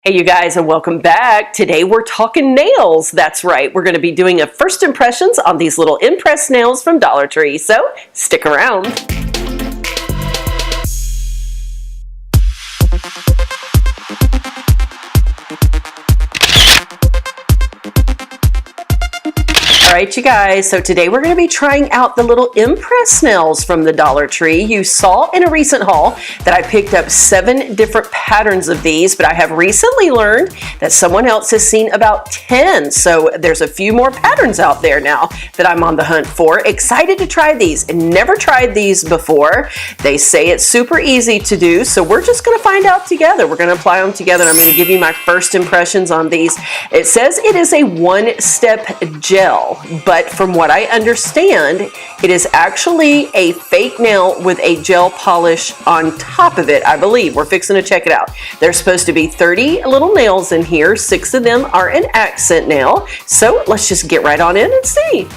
Hey you guys, and welcome back. Today we're talking nails. That's right, we're going to be doing a first impressions on these little impress nails from Dollar Tree, so stick around. Alright you guys, so today we're going to be trying out the little impress nails from the Dollar Tree. You saw in a recent haul that I picked up 7 different patterns of these, but I have recently learned that someone else has seen about 10. So there's a few more patterns out there now that I'm on the hunt for. Excited to try these and never tried these before. They say it's super easy to do, so we're just going to find out together. We're going to apply them together and I'm going to give you my first impressions on these. It says it is a one-step gel. But from what I understand, it is actually a fake nail with a gel polish on top of it, I believe. We're fixing to check it out. There's supposed to be 30 little nails in here. 6 of them are an accent nail. So let's just get right on in and see.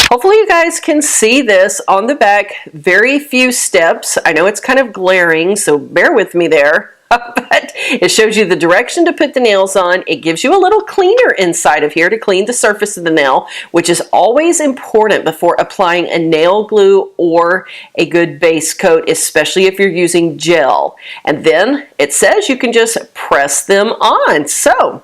Hopefully you guys can see this on the back. Very few steps. I know it's kind of glaring, so bear with me there. But it shows you the direction to put the nails on. It gives you a little cleaner inside of here to clean the surface of the nail, which is always important before applying a nail glue or a good base coat, especially if you're using gel. And then it says you can just press them on. So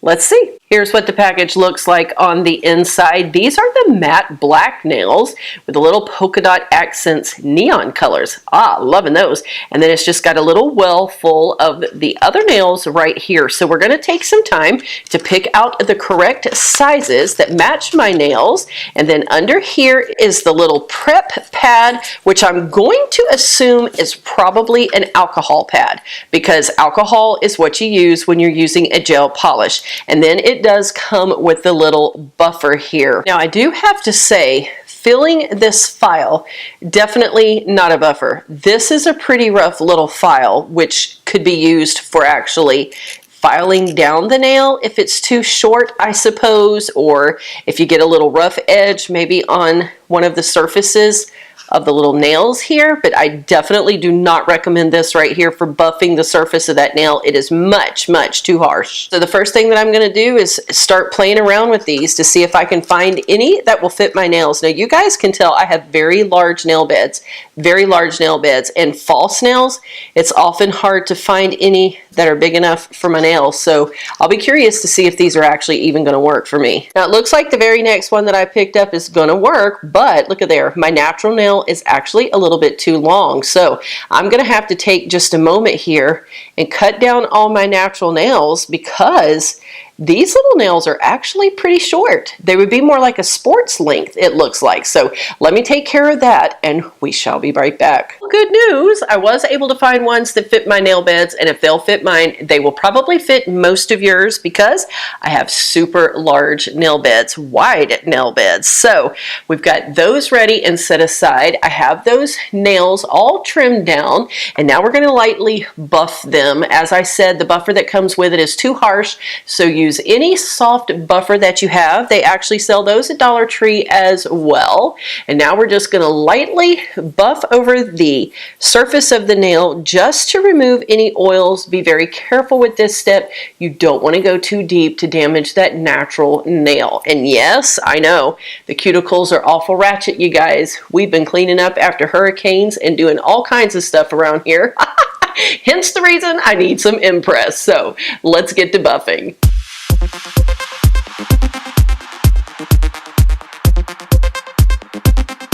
let's see. Here's what the package looks like on the inside. These are the matte black nails with the little polka dot accents neon colors. Loving those. And then it's just got a little well full of the other nails right here. So we're going to take some time to pick out the correct sizes that match my nails. And then under here is the little prep pad, which I'm going to assume is probably an alcohol pad, because alcohol is what you use when you're using a gel polish. And then it does come with the little buffer here. Now I do have to say, filling this file, definitely not a buffer. This is a pretty rough little file, which could be used for actually filing down the nail if it's too short, I suppose, or if you get a little rough edge maybe on one of the surfaces of the little nails here. But I definitely do not recommend this right here for buffing the surface of that nail. It is much, much too harsh. So the first thing that I'm going to do is start playing around with these to see if I can find any that will fit my nails. Now you guys can tell I have very large nail beds, and false nails, it's often hard to find any that are big enough for my nails. So I'll be curious to see if these are actually even going to work for me. Now it looks like the very next one that I picked up is going to work, but look at there, my natural nail is actually a little bit too long. So I'm going to have to take just a moment here and cut down all my natural nails, because these little nails are actually pretty short. They would be more like a sports length, it looks like. So let me take care of that and we shall be right back. Good news, I was able to find ones that fit my nail beds, and if they'll fit mine, they will probably fit most of yours, because I have super large nail beds, wide nail beds. So we've got those ready and set aside. I have those nails all trimmed down, and now we're going to lightly buff them. As I said, the buffer that comes with it is too harsh, so use any soft buffer that you have. They actually sell those at Dollar Tree as well. And now we're just going to lightly buff over the surface of the nail just to remove any oils. Be very careful with this step. You don't want to go too deep to damage that natural nail. And yes, I know the cuticles are awful ratchet, you guys. We've been cleaning up after hurricanes and doing all kinds of stuff around here. Hence the reason I need some impress. So let's get to buffing.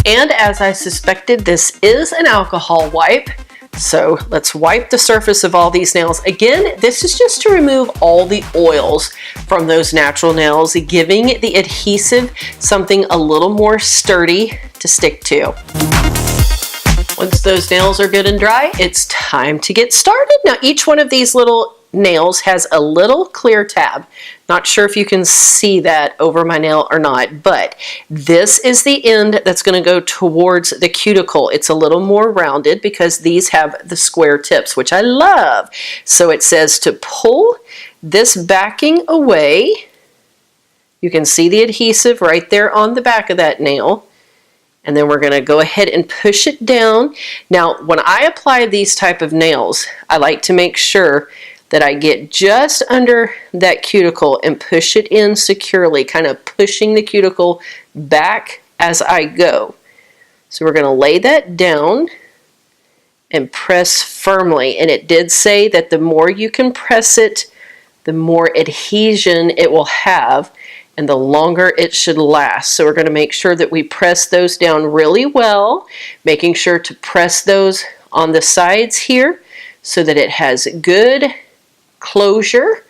And as I suspected, this is an alcohol wipe. So let's wipe the surface of all these nails. Again, this is just to remove all the oils from those natural nails, giving the adhesive something a little more sturdy to stick to. Once those nails are good and dry, it's time to get started. Now each one of these little nails has a little clear tab. Not sure if you can see that over my nail or not, but this is the end that's going to go towards the cuticle. It's a little more rounded because these have the square tips, which I love. So it says to pull this backing away. You can see the adhesive right there on the back of that nail. And then we're going to go ahead and push it down. Now, when I apply these type of nails, I like to make sure that I get just under that cuticle and push it in securely, kind of pushing the cuticle back as I go. So we're going to lay that down and press firmly. And it did say that the more you can press it, the more adhesion it will have and the longer it should last. So we're going to make sure that we press those down really well, making sure to press those on the sides here so that it has good closure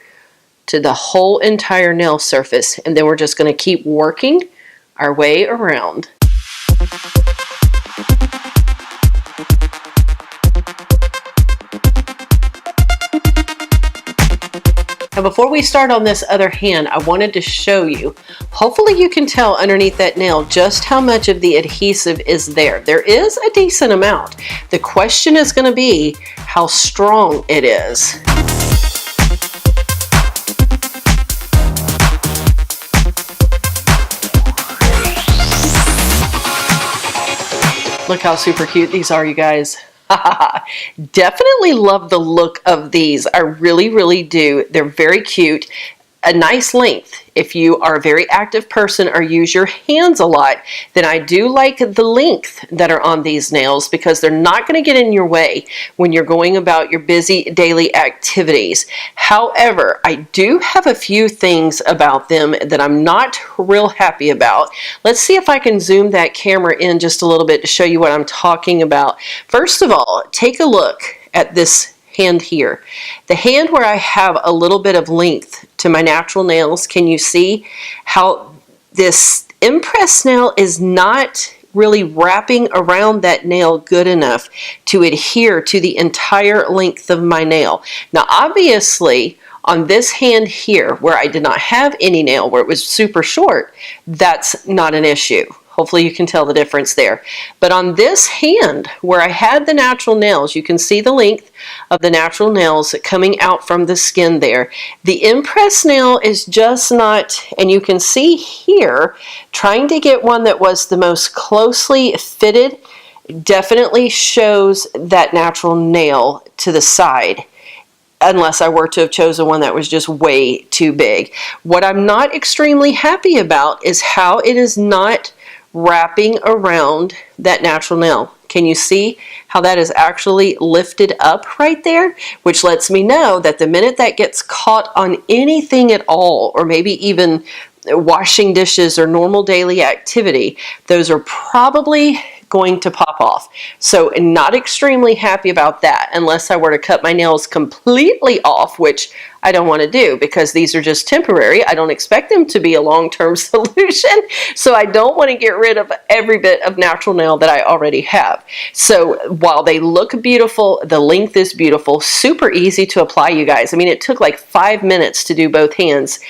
to the whole entire nail surface. And then we're just going to keep working our way around. Now before we start on this other hand, I wanted to show you, hopefully you can tell underneath that nail just how much of the adhesive is there. There is a decent amount. The question is going to be how strong it is. Look how super cute these are, you guys. Definitely love the look of these. I really, really do. They're very cute. A nice length. If you are a very active person or use your hands a lot, then I do like the length that are on these nails because they're not going to get in your way when you're going about your busy daily activities. However, I do have a few things about them that I'm not real happy about. Let's see if I can zoom that camera in just a little bit to show you what I'm talking about. First of all, take a look at this hand here. The hand where I have a little bit of length to my natural nails, can you see how this impress nail is not really wrapping around that nail good enough to adhere to the entire length of my nail? Now obviously on this hand here where I did not have any nail, where it was super short, that's not an issue. Hopefully you can tell the difference there. But on this hand, where I had the natural nails, you can see the length of the natural nails coming out from the skin there. The impress nail is just not, and you can see here, trying to get one that was the most closely fitted definitely shows that natural nail to the side, unless I were to have chosen one that was just way too big. What I'm not extremely happy about is how it is not wrapping around that natural nail. Can you see how that is actually lifted up right there? Which lets me know that the minute that gets caught on anything at all, or maybe even washing dishes or normal daily activity, those are probably going to pop off. So not extremely happy about that unless I were to cut my nails completely off, which I don't want to do because these are just temporary. I don't expect them to be a long-term solution. So I don't want to get rid of every bit of natural nail that I already have. So while they look beautiful, the length is beautiful, super easy to apply, you guys. I mean, it took like 5 minutes to do both hands.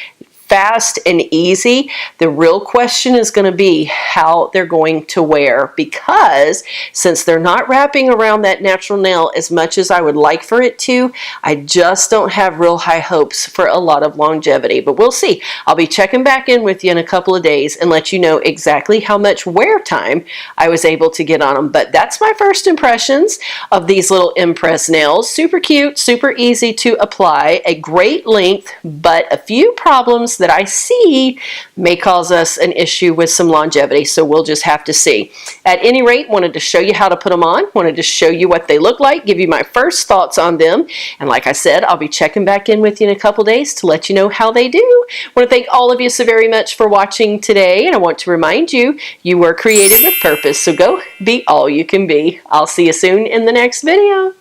Fast and easy. The real question is going to be how they're going to wear, because since they're not wrapping around that natural nail as much as I would like for it to, I just don't have real high hopes for a lot of longevity. But we'll see. I'll be checking back in with you in a couple of days and let you know exactly how much wear time I was able to get on them. But that's my first impressions of these little impress nails. Super cute, super easy to apply, a great length, but a few problems that I see may cause us an issue with some longevity, so we'll just have to see. At any rate, wanted to show you how to put them on, wanted to show you what they look like, give you my first thoughts on them, and like I said, I'll be checking back in with you in a couple days to let you know how they do. I want to thank all of you so very much for watching today, and I want to remind you, you were created with purpose, so go be all you can be. I'll see you soon in the next video.